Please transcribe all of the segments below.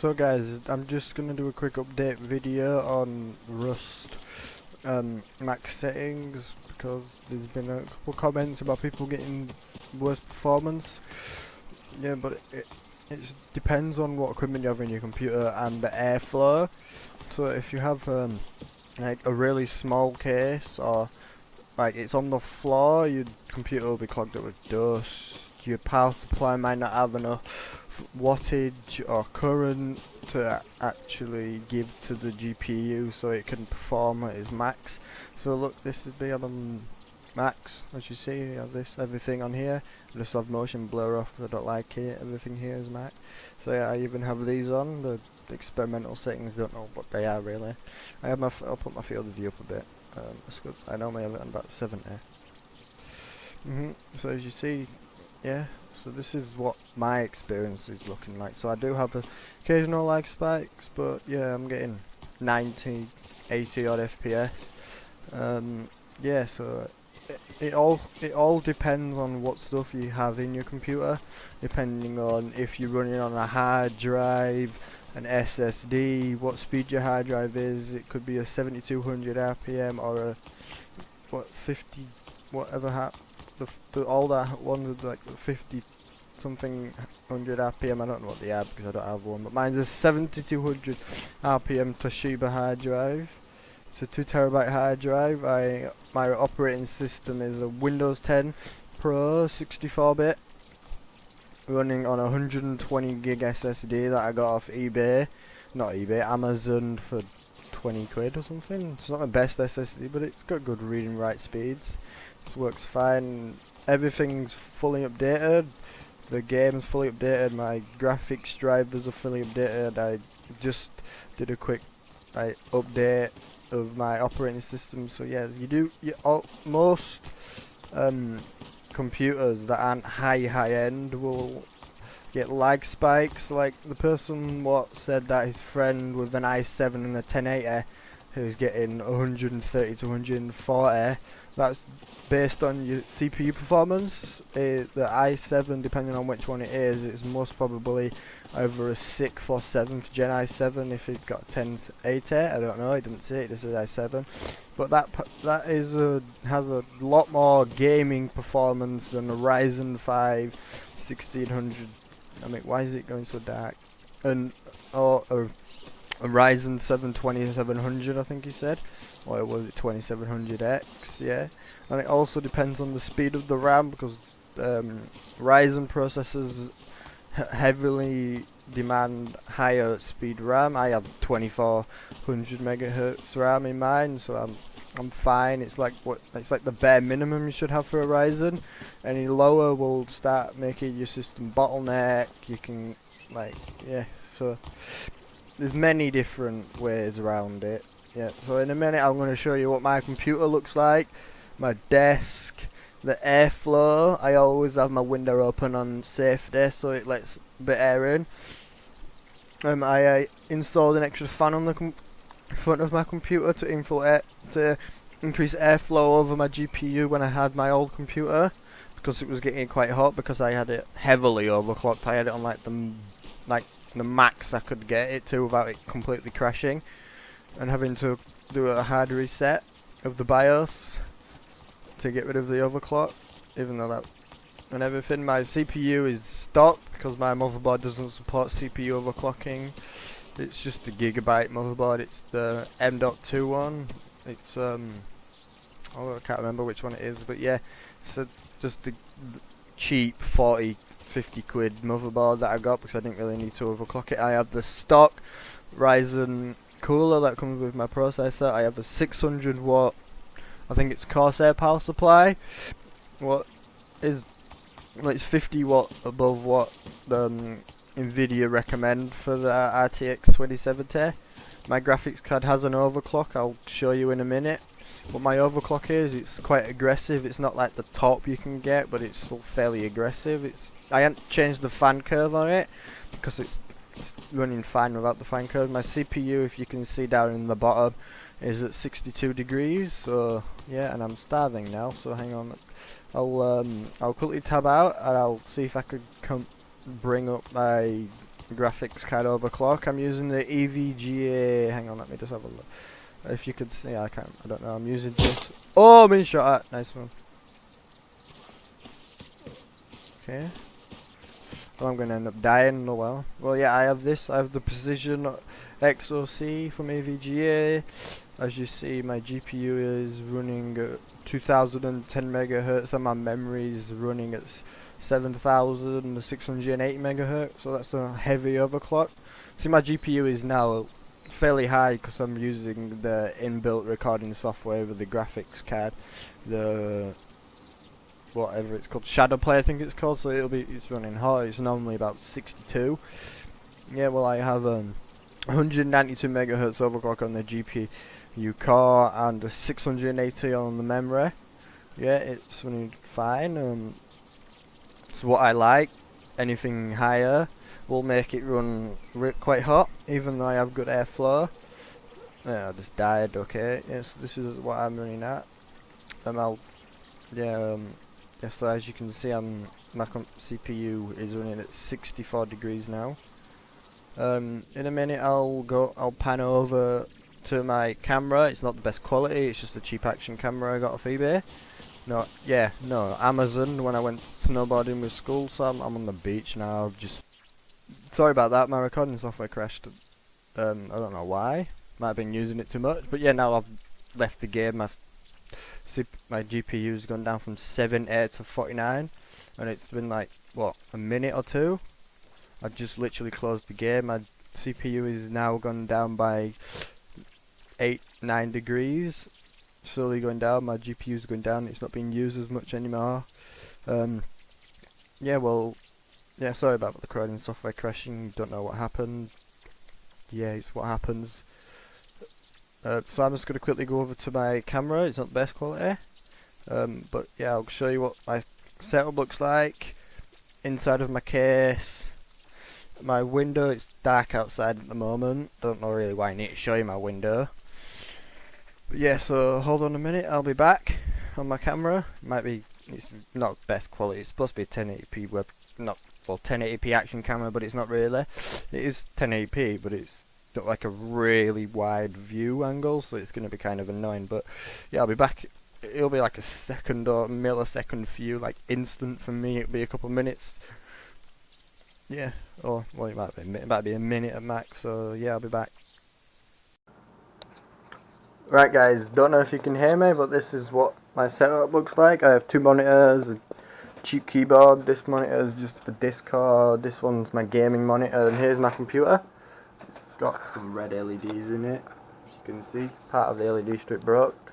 So guys, I'm just gonna do a quick update video on Rust max settings because there's been a couple comments about people getting worse performance. Yeah, but it depends on what equipment you have in your computer and the airflow. So if you have like a really small case or like it's on the floor, your computer will be clogged up with dust. Your power supply might not have enough wattage or current to actually give to the GPU so it can perform at its max. So look, this is the max. As you see, you have this everything on here. I just have motion blur off because I don't like it. Everything here is max. So yeah, I even have these on. The experimental settings, don't know what they are really. I have my I'll put my field of view up a bit. That's good. I normally have it on about 70. So as you see, yeah. So this is what my experience is looking like. So I do have occasional lag spikes, but yeah, I'm getting 90, 80 odd FPS. Yeah, so it all depends on what stuff you have in your computer, depending on if you're running on a hard drive, an SSD, what speed your hard drive is. It could be a 7200 RPM or a 50 whatever all that ones with like the 50 something 100 RPM. I don't know what they are because I don't have one, but mine's a 7200 RPM Toshiba hard drive. It's a 2TB hard drive. My operating system is a Windows 10 Pro 64-bit running on a 120 gig SSD that I got off eBay, not eBay, Amazon for 20 quid or something. It's not the best SSD, but it's got good read and write speeds. It works fine. Everything's fully updated. The game's fully updated. My graphics drivers are fully updated. I just did a quick update of my operating system. So yeah, most computers that aren't high end will get lag spikes. Like the person what said that his friend with an i7 and a 1080 who's getting 130 to 140, that's based on your CPU performance. The i7, depending on which one it is most probably over a 6th or 7th gen i7 if it's got 1080. I don't know, it didn't say it, this is i7. But that is has a lot more gaming performance than a Ryzen 5 1600. I mean, why is it going so dark? And a Ryzen 7 2700, I think he said, or was it 2700X? Yeah, and it also depends on the speed of the RAM because Ryzen processors heavily demand higher speed RAM. I have 2400 megahertz RAM in mine, so I'm fine. It's like the bare minimum you should have for a Ryzen. Any lower will start making your system bottleneck. You can so there's many different ways around it. Yeah, so in a minute I'm going to show you what my computer looks like, my desk, the airflow. I always have my window open on safety so it lets a bit air in. I installed an extra fan on the front of my computer to increase airflow over my GPU when I had my old computer because it was getting quite hot because I had it heavily overclocked. I had it on the max I could get it to without it completely crashing and having to do a hard reset of the BIOS to get rid of the overclock, even though that and everything. My CPU is stock because my motherboard doesn't support CPU overclocking. It's just a gigabyte motherboard. It's the M.2 one. It's I can't remember which one it is, but yeah, it's just the cheap 50 quid motherboard that I got because I didn't really need to overclock it. I have the stock Ryzen cooler that comes with my processor. I have a 600 watt, I think it's Corsair power supply. It's 50 watt above what the Nvidia recommend for the RTX 2070. My graphics card has an overclock, I'll show you in a minute. What my overclock is, it's quite aggressive. It's not like the top you can get, but it's still fairly aggressive. I haven't changed the fan curve on it because it's running fine without the fan curve. My CPU, if you can see down in the bottom, is at 62 degrees. So yeah, and I'm starving now. So hang on, I'll quickly tab out and I'll see if I could bring up my graphics card overclock. I'm using the EVGA. Hang on, let me just have a look. If you could see, I don't know. I'm using this. Oh, I'm in shot at. Nice one. Okay. Well, I'm going to end up dying. Oh well. Well, yeah, I have this. I have the Precision XOC from EVGA. As you see, my GPU is running 2010 megahertz, and my memory is running at 7680 megahertz. So that's a heavy overclock. See, my GPU is now fairly high because I'm using the inbuilt recording software with the graphics card, the whatever it's called, Shadowplay I think it's called. So it's running hot. It's normally about 62. Yeah, well, I have 192 megahertz overclock on the GPU core and 680 on the memory. Yeah, it's running fine. It's what I like. Anything higher will make it run quite hot, even though I have good airflow. Yeah, I just died. Okay, yes, this is what I'm running at. Yeah, so as you can see, my CPU is running at 64 degrees now. In a minute I'll pan over to my camera. It's not the best quality, it's just a cheap action camera I got off eBay. No, Amazon when I went snowboarding with school, so I'm on the beach now. Sorry about that, my recording software crashed. I don't know why. Might have been using it too much, but yeah, now I've left the game. My GPU's gone down from 70 to 49, and it's been like, what, a minute or two? I've just literally closed the game. My CPU is now gone down by 9 degrees. Slowly going down. My GPU's going down. It's not being used as much anymore. Yeah, sorry about the recording software crashing. Don't know what happened. Yeah, it's what happens. So I'm just going to quickly go over to my camera. It's not the best quality. But yeah, I'll show you what my setup looks like. Inside of my case. My window, it's dark outside at the moment. Don't know really why I need to show you my window. But yeah, so hold on a minute, I'll be back on my camera. It's not best quality, it's supposed to be a 1080p 1080p action camera, but it's not really. It is 1080p, but it's got like a really wide view angle, so it's going to be kind of annoying. But yeah, I'll be back. It'll be like a second or millisecond view, like instant for me. It'll be a couple of minutes. Yeah, or well, it might be a minute at max. So yeah, I'll be back. Right guys, don't know if you can hear me, but this is what my setup looks like. I have two monitors, a cheap keyboard. This monitor is just for Discord. This one's my gaming monitor, and here's my computer. It's got some red LEDs in it, as you can see. Part of the LED strip broke.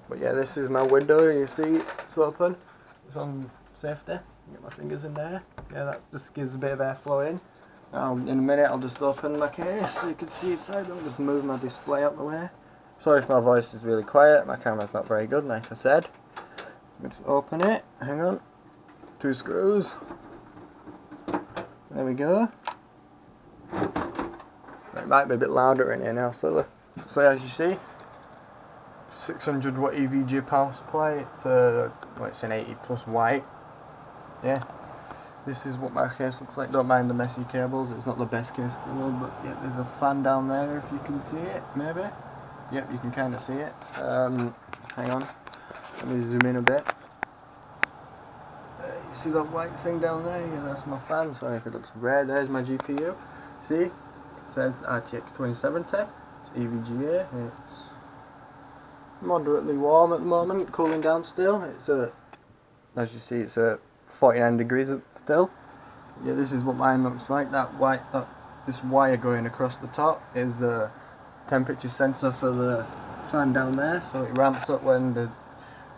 But yeah, this is my window. You see, it's open. It's on safety. Get my fingers in there. Yeah, that just gives a bit of airflow in. Now, in a minute, I'll just open my case so you can see inside. I'll just move my display out the way. Sorry if my voice is really quiet. My camera's not very good, like I said. Let's open it. Hang on. 2 screws. There we go. It might be a bit louder in here now. So as you see, 600 watt EVGA power supply. It's an 80 plus white. Yeah, this is what my case looks like. Don't mind the messy cables, it's not the best case in the world, but yeah, there's a fan down there if you can see it, maybe. Yep, you can kind of see it. Hang on, let me zoom in a bit. You see that white thing down there? Yeah, that's my fan. Sorry if it looks red. There's my GPU. See? It says RTX 2070. It's EVGA. It's moderately warm at the moment, cooling down still. As you see, it's 49 degrees still. Yeah, this is what mine looks like. This wire going across the top is the temperature sensor for the fan down there, so it ramps up when the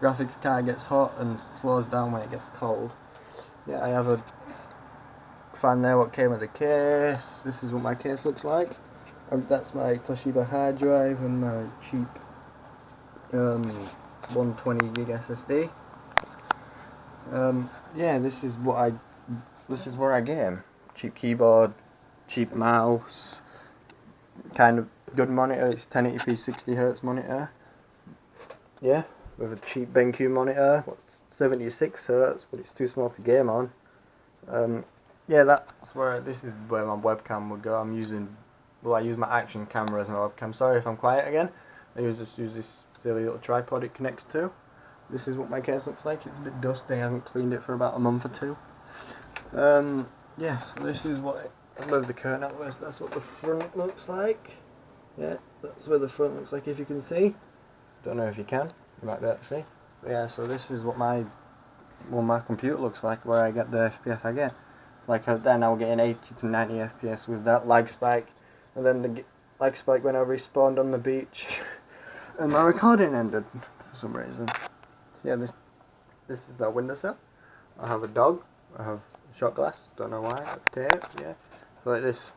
graphics card gets hot and slows down when it gets cold. Yeah, I have a fan there what came with the case. This is what my case looks like. That's my Toshiba hard drive and my cheap 120 gig SSD. Yeah, this is where I game. Cheap keyboard, cheap mouse, kind of good monitor. It's 1080p 60 Hz monitor. Yeah, with a cheap BenQ monitor. 76 Hz, but it's too small to game on. yeah, that's where, this is where my webcam would go. I'm using, well, I use my action camera as my webcam. Sorry if I'm quiet again. Just use this silly little tripod it connects to. This is what my case looks like. It's a bit dusty. I haven't cleaned it for about a month or two. Yeah, so this is what I'll move the curtain out of. That's what the front looks like. Yeah, that's where the front looks like, if you can see. Don't know if you can. You might be able to see. But yeah, so this is what my computer looks like, where I get the FPS I get. Like then I was getting 80 to 90 FPS with that lag spike, and then the lag spike when I respawned on the beach, and my recording ended for some reason. So yeah, this is the windowsill. I have a dog. I have shot glass. Don't know why. Tape. Yeah. So like this.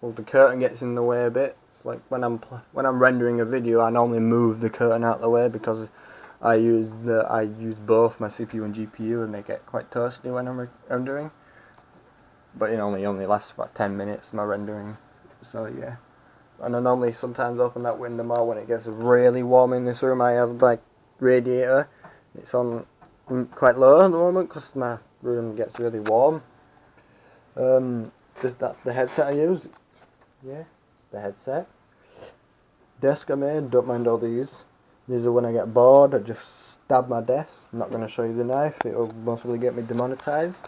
Well, the curtain gets in the way a bit. It's like when I'm rendering a video, I normally move the curtain out of the way because I use both my CPU and GPU, and they get quite toasty when I'm rendering. But it only lasts about 10 minutes, my rendering. So yeah. And I normally sometimes open that window more when it gets really warm in this room. I have like radiator. It's on quite low at the moment because my room gets really warm. That's the headset I use. Yeah, it's the headset. Desk I made, don't mind all these. These are when I get bored, I just stab my desk. I'm not going to show you the knife, it'll most probably get me demonetized.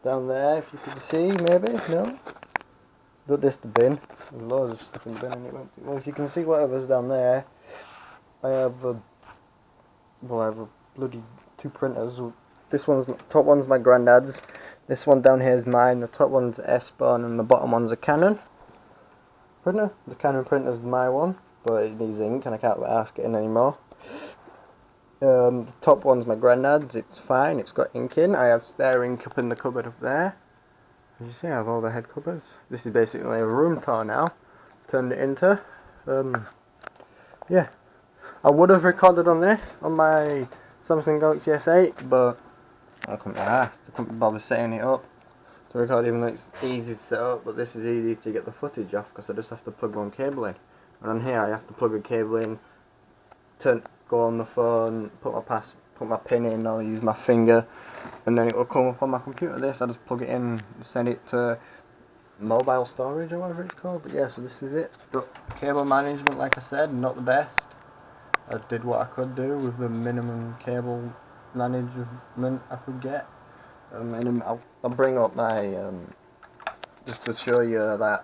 Down there, if you could see, maybe, no? But this the bin, there's loads of stuff in the bin and it went. Well, if you can see whatever's down there, I have a bloody 2 printers. Top one's my granddad's. This one down here is mine. The top one's S-Bone and the bottom one's a Canon printer. The Canon printer's my one, but it needs ink and I can't ask it in anymore. The top one's my granddad's. It's fine. It's got ink in. I have spare ink up in the cupboard up there. As you see, I have all the head covers. This is basically a room tour now. Turned it into. Yeah. I would have recorded on this on my Samsung Galaxy S8, but I couldn't be asked. I couldn't bother setting it up to record, even though it's easy to set up, but this is easy to get the footage off because I just have to plug one cable in. And on here I have to plug a cable in, go on the phone, put my pin in, or use my finger, and then it will come up on my computer. This I just plug it in, send it to mobile storage or whatever it's called. But yeah, so this is it. But cable management, like I said, not the best. I did what I could do with the minimum cable management I could get. And I'll bring up my just to show you that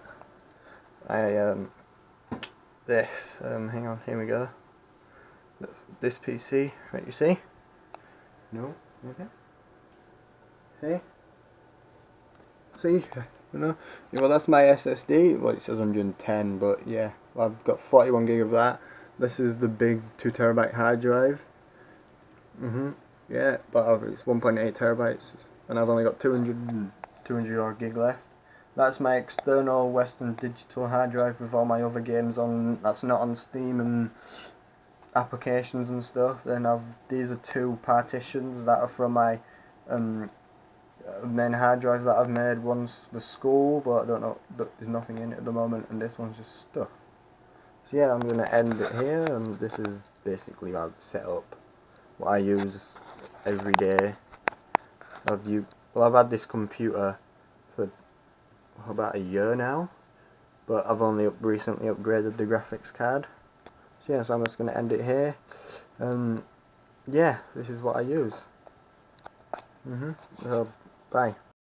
this hang on, here we go. This PC, right? You see? No, okay. See? You know? Yeah, well, that's my SSD. Well, it says 110, but yeah, I've got 41 gig of that. This is the big 2 terabyte hard drive. Yeah, but it's 1.8 terabytes, and I've only got 200 odd gig left. That's my external Western Digital hard drive with all my other games on. That's not on Steam and applications and stuff. Then these are 2 partitions that are from my main hard drive that I've made. One's the school, but I don't know, there's nothing in it at the moment, and this one's just stuff. So yeah, I'm going to end it here, and this is basically my setup, what I use every day. I've had this computer for about a year now, but I've only recently upgraded the graphics card. So yeah, so I'm just going to end it here. Yeah, this is what I use. Bye.